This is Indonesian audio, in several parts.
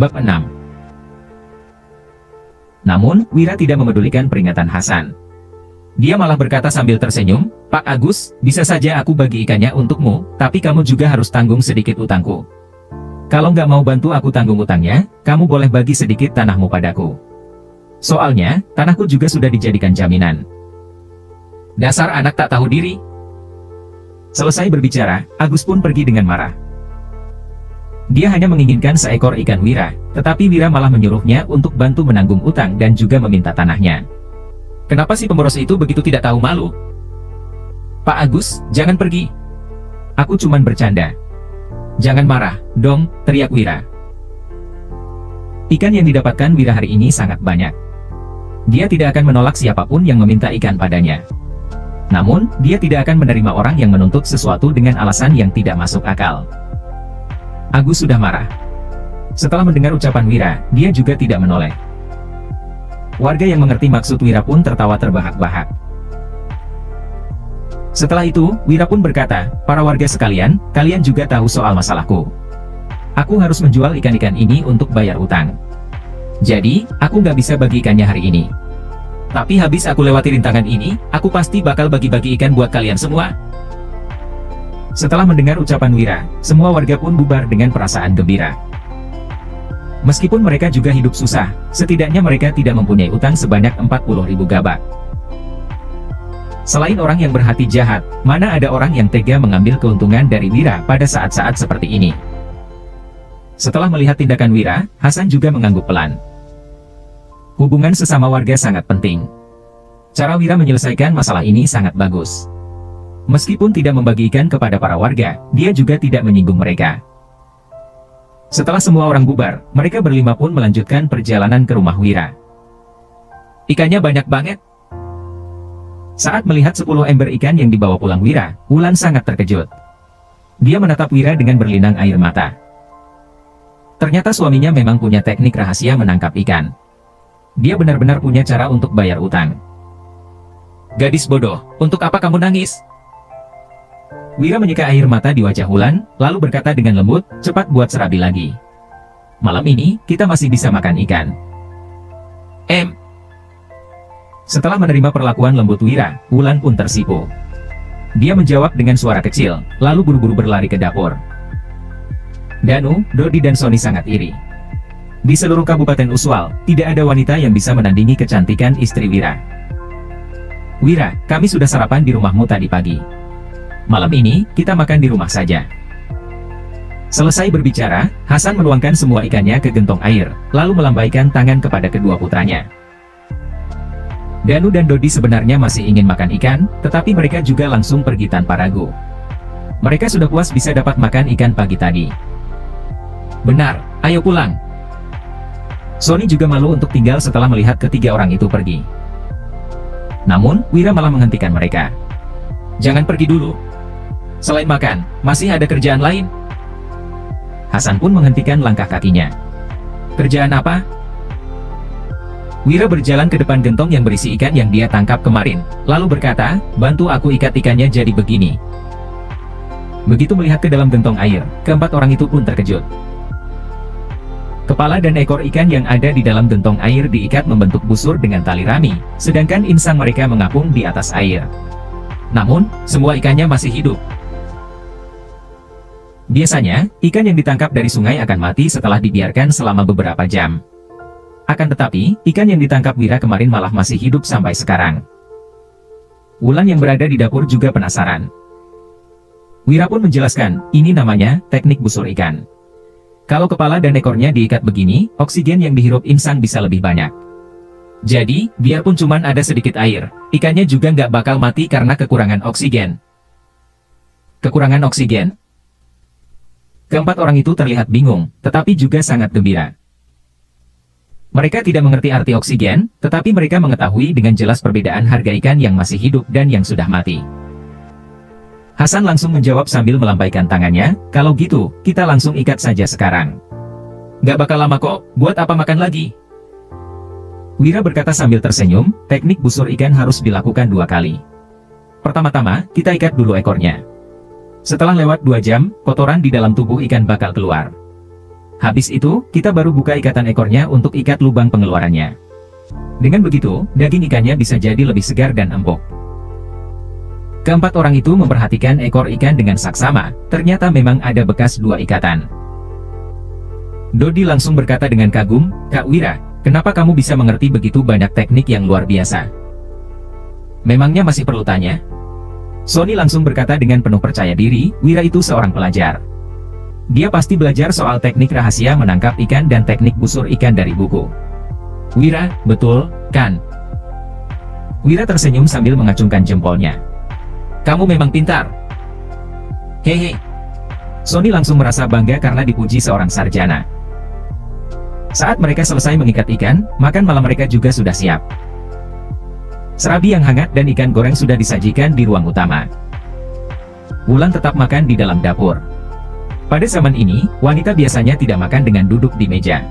Bab 6. Namun, Wira tidak memedulikan peringatan Hasan. Dia malah berkata sambil tersenyum, "Pak Agus, bisa saja aku bagi ikannya untukmu, tapi kamu juga harus tanggung sedikit utangku. Kalau nggak mau bantu aku tanggung utangnya, kamu boleh bagi sedikit tanahmu padaku. Soalnya, tanahku juga sudah dijadikan jaminan." Dasar anak tak tahu diri. Selesai berbicara, Agus pun pergi dengan marah. Dia hanya menginginkan seekor ikan Wira, tetapi Wira malah menyuruhnya untuk bantu menanggung utang dan juga meminta tanahnya. Kenapa si pemboros itu begitu tidak tahu malu? "Pak Agus, jangan pergi. Aku cuman bercanda." "Jangan marah, dong," teriak Wira. Ikan yang didapatkan Wira hari ini sangat banyak. Dia tidak akan menolak siapapun yang meminta ikan padanya. Namun, dia tidak akan menerima orang yang menuntut sesuatu dengan alasan yang tidak masuk akal. Agus sudah marah. Setelah mendengar ucapan Wira, dia juga tidak menoleh. Warga yang mengerti maksud Wira pun tertawa terbahak-bahak. Setelah itu, Wira pun berkata, "Para warga sekalian, kalian juga tahu soal masalahku. Aku harus menjual ikan-ikan ini untuk bayar utang. Jadi, aku nggak bisa bagi ikannya hari ini. Tapi habis aku lewati rintangan ini, aku pasti bakal bagi-bagi ikan buat kalian semua." Setelah mendengar ucapan Wira, semua warga pun bubar dengan perasaan gembira. Meskipun mereka juga hidup susah, setidaknya mereka tidak mempunyai utang sebanyak 40.000 gabak. Selain orang yang berhati jahat, mana ada orang yang tega mengambil keuntungan dari Wira pada saat-saat seperti ini. Setelah melihat tindakan Wira, Hasan juga mengangguk pelan. Hubungan sesama warga sangat penting. Cara Wira menyelesaikan masalah ini sangat bagus. Meskipun tidak membagikan kepada para warga, dia juga tidak menyinggung mereka. Setelah semua orang bubar, mereka berlima pun melanjutkan perjalanan ke rumah Wira. "Ikannya banyak banget." Saat melihat 10 ember ikan yang dibawa pulang Wira, Wulan sangat terkejut. Dia menatap Wira dengan berlinang air mata. Ternyata suaminya memang punya teknik rahasia menangkap ikan. Dia benar-benar punya cara untuk bayar utang. "Gadis bodoh, untuk apa kamu nangis?" Wira menyeka air mata di wajah Wulan, lalu berkata dengan lembut, "Cepat buat serabi lagi. Malam ini, kita masih bisa makan ikan." Setelah menerima perlakuan lembut Wira, Wulan pun tersipu. Dia menjawab dengan suara kecil, lalu buru-buru berlari ke dapur. Danu, Dodi dan Sony sangat iri. Di seluruh Kabupaten Uswal, tidak ada wanita yang bisa menandingi kecantikan istri Wira. "Wira, kami sudah sarapan di rumahmu tadi pagi. Malam ini, kita makan di rumah saja." Selesai berbicara, Hasan menuangkan semua ikannya ke gentong air, lalu melambaikan tangan kepada kedua putranya. Danu dan Dodi sebenarnya masih ingin makan ikan, tetapi mereka juga langsung pergi tanpa ragu. Mereka sudah puas bisa dapat makan ikan pagi tadi. "Benar, ayo pulang." Sony juga malu untuk tinggal setelah melihat ketiga orang itu pergi. Namun, Wira malah menghentikan mereka. "Jangan pergi dulu. Selain makan, masih ada kerjaan lain." Hasan pun menghentikan langkah kakinya. "Kerjaan apa?" Wira berjalan ke depan gentong yang berisi ikan yang dia tangkap kemarin, lalu berkata, "Bantu aku ikat ikannya jadi begini." Begitu melihat ke dalam gentong air, keempat orang itu pun terkejut. Kepala dan ekor ikan yang ada di dalam gentong air diikat membentuk busur dengan tali rami, sedangkan insang mereka mengapung di atas air. Namun, semua ikannya masih hidup. Biasanya, ikan yang ditangkap dari sungai akan mati setelah dibiarkan selama beberapa jam. Akan tetapi, ikan yang ditangkap Wira kemarin malah masih hidup sampai sekarang. Wulan yang berada di dapur juga penasaran. Wira pun menjelaskan, ini namanya teknik busur ikan. Kalau kepala dan ekornya diikat begini, oksigen yang dihirup insang bisa lebih banyak. Jadi, biarpun cuman ada sedikit air, ikannya juga nggak bakal mati karena kekurangan oksigen. Kekurangan oksigen? Keempat orang itu terlihat bingung, tetapi juga sangat gembira. Mereka tidak mengerti arti oksigen, tetapi mereka mengetahui dengan jelas perbedaan harga ikan yang masih hidup dan yang sudah mati. Hasan langsung menjawab sambil melambaikan tangannya, "Kalau gitu, kita langsung ikat saja sekarang. Gak bakal lama kok, buat apa makan lagi?" Wira berkata sambil tersenyum, teknik busur ikan harus dilakukan 2 kali. Pertama-tama, kita ikat dulu ekornya. Setelah lewat 2 jam, kotoran di dalam tubuh ikan bakal keluar. Habis itu, kita baru buka ikatan ekornya untuk ikat lubang pengeluarannya. Dengan begitu, daging ikannya bisa jadi lebih segar dan empuk. Keempat orang itu memperhatikan ekor ikan dengan saksama, ternyata memang ada bekas 2 ikatan. Dodi langsung berkata dengan kagum, "Kak Wira, kenapa kamu bisa mengerti begitu banyak teknik yang luar biasa? Memangnya masih perlu tanya?" Sony langsung berkata dengan penuh percaya diri, Wira itu seorang pelajar. Dia pasti belajar soal teknik rahasia menangkap ikan dan teknik busur ikan dari buku. Wira, betul, kan? Wira tersenyum sambil mengacungkan jempolnya. Kamu memang pintar. Hehe. Sony langsung merasa bangga karena dipuji seorang sarjana. Saat mereka selesai mengikat ikan, makan malam mereka juga sudah siap. Serabi yang hangat dan ikan goreng sudah disajikan di ruang utama. Wulan tetap makan di dalam dapur. Pada zaman ini, wanita biasanya tidak makan dengan duduk di meja.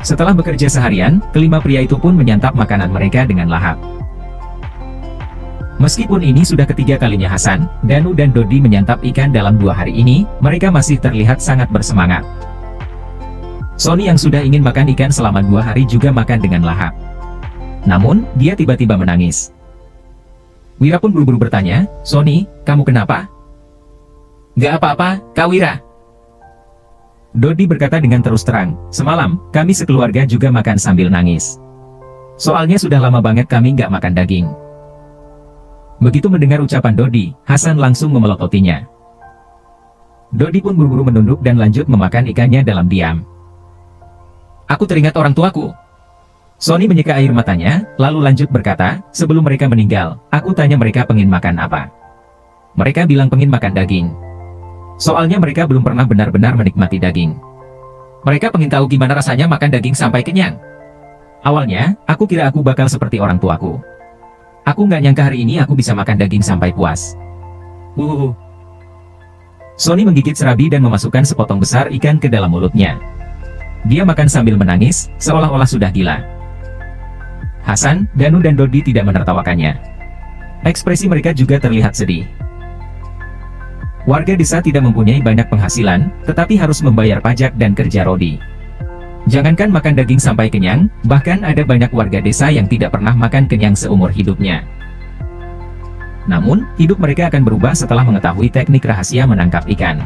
Setelah bekerja seharian, kelima pria itu pun menyantap makanan mereka dengan lahap. Meskipun ini sudah ketiga kalinya Hasan, Danu dan Dodi menyantap ikan dalam 2 hari ini, mereka masih terlihat sangat bersemangat. Sony yang sudah ingin makan ikan selama 2 hari juga makan dengan lahap. Namun, dia tiba-tiba menangis. Wira pun buru-buru bertanya, "Sony, kamu kenapa?" "Gak apa-apa, Kak Wira." Dodi berkata dengan terus terang, "Semalam, kami sekeluarga juga makan sambil nangis. Soalnya sudah lama banget kami gak makan daging." Begitu mendengar ucapan Dodi, Hasan langsung memelototinya. Dodi pun buru-buru menunduk dan lanjut memakan ikannya dalam diam. "Aku teringat orang tuaku." Sony menyeka air matanya, lalu lanjut berkata, "Sebelum mereka meninggal, aku tanya mereka pengen makan apa. Mereka bilang pengen makan daging. Soalnya mereka belum pernah benar-benar menikmati daging. Mereka pengen tahu gimana rasanya makan daging sampai kenyang. Awalnya, aku kira aku bakal seperti orang tuaku. Aku nggak nyangka hari ini aku bisa makan daging sampai puas." Sony menggigit serabi dan memasukkan sepotong besar ikan ke dalam mulutnya. Dia makan sambil menangis, seolah-olah sudah gila. Hasan, Danu dan Dodi tidak menertawakannya. Ekspresi mereka juga terlihat sedih. Warga desa tidak mempunyai banyak penghasilan, tetapi harus membayar pajak dan kerja rodi. Jangankan makan daging sampai kenyang, bahkan ada banyak warga desa yang tidak pernah makan kenyang seumur hidupnya. Namun, hidup mereka akan berubah setelah mengetahui teknik rahasia menangkap ikan.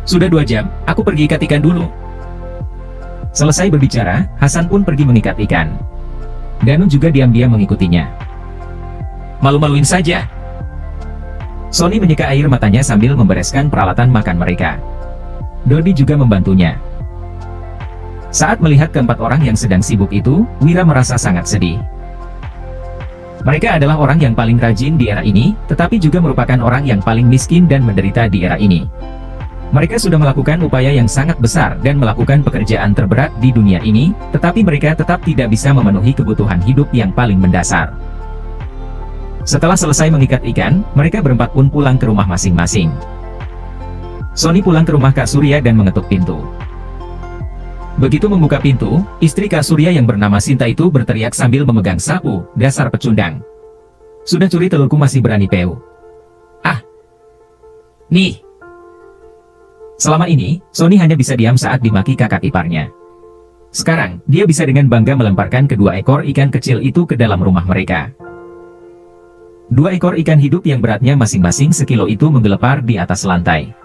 "Sudah 2 jam, aku pergi ikat ikan dulu." Selesai berbicara, Hasan pun pergi mengikat ikan. Danu juga diam-diam mengikutinya. "Malu-maluin saja." Sony menyeka air matanya sambil membereskan peralatan makan mereka. Dodi juga membantunya. Saat melihat keempat orang yang sedang sibuk itu, Wira merasa sangat sedih. Mereka adalah orang yang paling rajin di era ini, tetapi juga merupakan orang yang paling miskin dan menderita di era ini. Mereka sudah melakukan upaya yang sangat besar dan melakukan pekerjaan terberat di dunia ini, tetapi mereka tetap tidak bisa memenuhi kebutuhan hidup yang paling mendasar. Setelah selesai mengikat ikan, mereka berempat pun pulang ke rumah masing-masing. Sony pulang ke rumah Kak Surya dan mengetuk pintu. Begitu membuka pintu, istri Kak Surya yang bernama Sinta itu berteriak sambil memegang sapu, "Dasar pecundang. Sudah curi telurku masih berani peu. Ah! Nih!" Selama ini, Sony hanya bisa diam saat dimaki kakak iparnya. Sekarang, dia bisa dengan bangga melemparkan kedua ekor ikan kecil itu ke dalam rumah mereka. 2 ekor ikan hidup yang beratnya masing-masing sekilo itu menggelepar di atas lantai.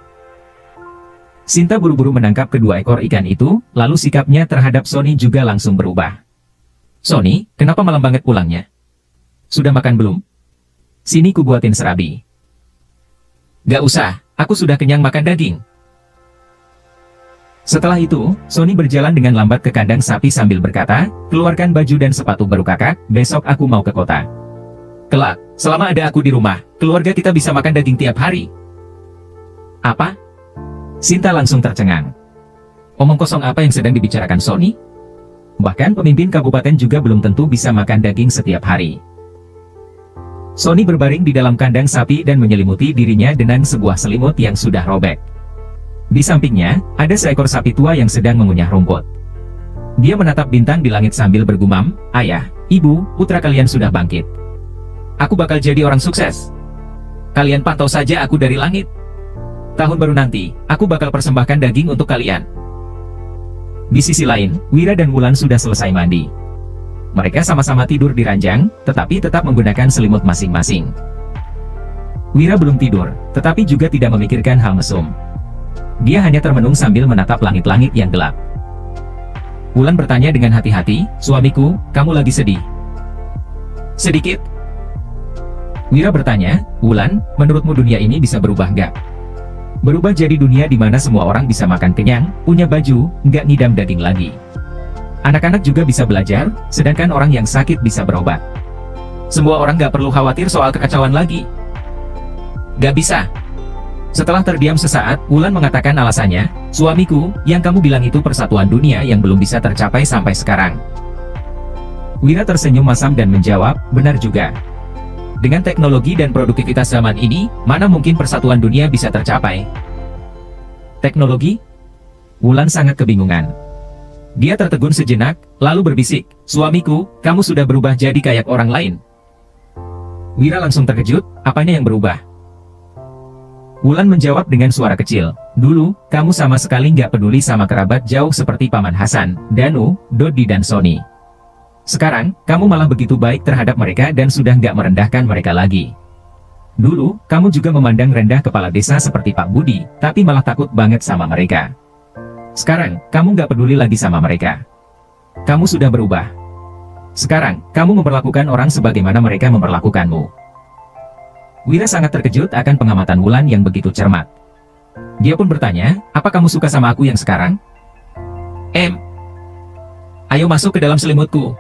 Sinta buru-buru menangkap kedua ekor ikan itu, lalu sikapnya terhadap Sony juga langsung berubah. "Sony, kenapa malam banget pulangnya? Sudah makan belum? Sini ku buatin serabi." "Gak usah, aku sudah kenyang makan daging." Setelah itu, Sony berjalan dengan lambat ke kandang sapi sambil berkata, "Keluarkan baju dan sepatu baru kakak, besok aku mau ke kota. Kelak, selama ada aku di rumah, keluarga kita bisa makan daging tiap hari." "Apa?" Sinta langsung tercengang. Omong kosong apa yang sedang dibicarakan Sony? Bahkan pemimpin kabupaten juga belum tentu bisa makan daging setiap hari. Sony berbaring di dalam kandang sapi dan menyelimuti dirinya dengan sebuah selimut yang sudah robek. Di sampingnya, ada seekor sapi tua yang sedang mengunyah rumput. Dia menatap bintang di langit sambil bergumam, "Ayah, ibu, putra kalian sudah bangkit. Aku bakal jadi orang sukses. Kalian pantau saja aku dari langit." tahun baru nanti, aku bakal persembahkan daging untuk kalian. Di sisi lain, Wira dan Wulan sudah selesai mandi. Mereka sama-sama tidur di ranjang, tetapi tetap menggunakan selimut masing-masing. Wira belum tidur, tetapi juga tidak memikirkan hal mesum. Dia hanya termenung sambil menatap langit-langit yang gelap. Wulan bertanya dengan hati-hati, "Suamiku, kamu lagi sedih?" "Sedikit." Wira bertanya, "Wulan, menurutmu dunia ini bisa berubah nggak? Berubah jadi dunia di mana semua orang bisa makan kenyang, punya baju, nggak ngidam daging lagi. Anak-anak juga bisa belajar, sedangkan orang yang sakit bisa berobat. Semua orang nggak perlu khawatir soal kekacauan lagi." "Nggak bisa." Setelah terdiam sesaat, Wulan mengatakan alasannya, "Suamiku, yang kamu bilang itu persatuan dunia yang belum bisa tercapai sampai sekarang." Wira tersenyum masam dan menjawab, "Benar juga. Dengan teknologi dan produktivitas zaman ini, mana mungkin persatuan dunia bisa tercapai?" "Teknologi?" Wulan sangat kebingungan. Dia tertegun sejenak, lalu berbisik, "Suamiku, kamu sudah berubah jadi kayak orang lain." Wira langsung terkejut, "Apanya yang berubah?" Wulan menjawab dengan suara kecil, "Dulu, kamu sama sekali nggak peduli sama kerabat jauh seperti Paman Hasan, Danu, Dodi dan Sony. Sekarang, kamu malah begitu baik terhadap mereka dan sudah nggak merendahkan mereka lagi. Dulu, kamu juga memandang rendah kepala desa seperti Pak Budi, tapi malah takut banget sama mereka. Sekarang, kamu nggak peduli lagi sama mereka. Kamu sudah berubah. Sekarang, kamu memperlakukan orang sebagaimana mereka memperlakukanmu." Wira sangat terkejut akan pengamatan Wulan yang begitu cermat. Dia pun bertanya, "Apa kamu suka sama aku yang sekarang?" Ayo masuk ke dalam selimutku."